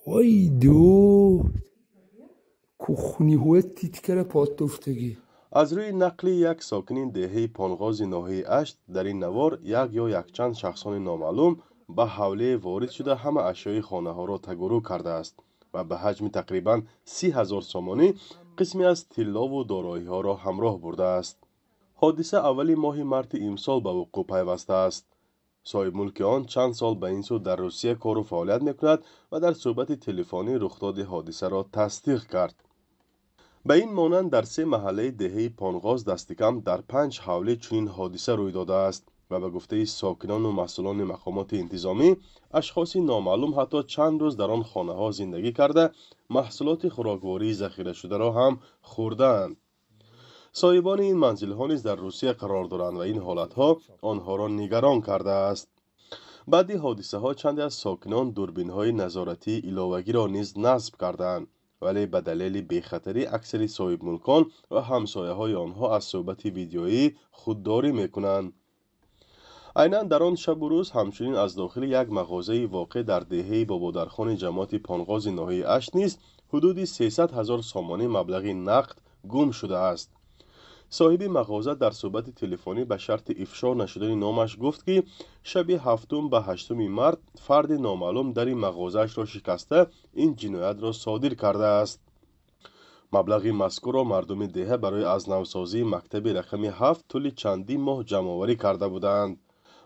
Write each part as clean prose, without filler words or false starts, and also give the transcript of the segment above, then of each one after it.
وای دو کخونی های تیتکر پاتوفتگی. از روی نقل یک ساکن دهه پانغاز ناحیه اشت در این نوار یک یا یکچند شخصان نامعلوم به حوله وارد شده همه اشیای خانه ها را تگرو کرده است و به حجم تقریبا 30,000 سامانی قسمی از طلا و دارایی ها را همراه برده است. حادثه اولی ماه مارت امسال به وقوع پیوسته است. صاحب ملک آن چند سال به این سو در روسیه کار و فعالیت میکند و در صحبت تلفنی رخداد حادثه را تصدیق کرد. به این مانند در 3 محله دهه پانغاز دست کم در 5 حوله چنین حادثه روی داده است و به گفته ساکنان و مسئولان مقامات انتظامی اشخاص نامعلوم حتی چند روز در آن خانه ها زندگی کرده محصولات خوراکواری ذخیره شده را هم خوردند. صاحبان این منزل ها نیز در روسیه قرار دارند و این حالت ها آنها را نگران کرده است. بعد حادثه ها چند از ساکنان دوربین های نظارتی علاوگی را نیز نصب کردند، ولی به دلیل بی‌خطری اکثر صاحب ملکان و همسایه های آنها از صحبت ویدیویی خودداری میکنند. عیناً در آن شب و روز همچنین از داخل یک مغازه واقع در دهه بابادرخان جماعت پانغاز ناحیه اشت نیز حدود 300,000 سامانی مبلغ نقد گم شده است. صاحب مغازه در صحبت تلفنی به شرط افشا نشدن نامش گفت که شب 7 به 8 مارت فرد نامعلوم در مغازه‌اش را شکسته این جنایت را صادر کرده است. مبلغ مذکور را مردم دهه برای از نوسازی مکتب رقم 7 طول چندین ماه جمع‌آوری کرده بودند.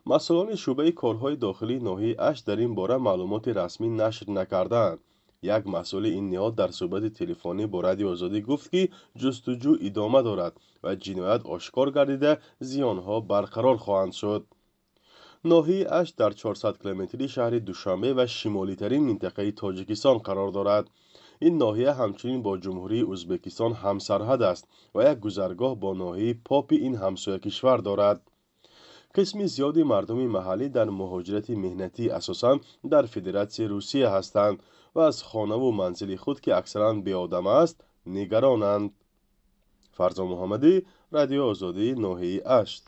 مسئولان شعبه کارهای داخلی ناحیه اشت در این باره معلومات رسمی نشر نکردند. یک مسئول این نهاد در صحبت تلفنی با رادیو آزادی گفت که جستجو ادامه دارد و جنایت آشکار گردیده زیانها برقرار خواهند شد. ناحیه اشت در 400 کیلومتری شهر دوشنبه و شمالی ترین منطقه تاجیکستان قرار دارد. این ناحیه همچنین با جمهوری ازبکستان همسرحد است و یک گذرگاه با ناحیه پاپ این همسایه کشور دارد. قسم زیادی مردم محلی در مهاجرت مهنتی اساساً در فدراسیون روسیه هستند و از خانه و منزل خود که اکثراً بی آدم است نگرانند. فرزان محمدی، رادیو آزادی ناحیه اشت.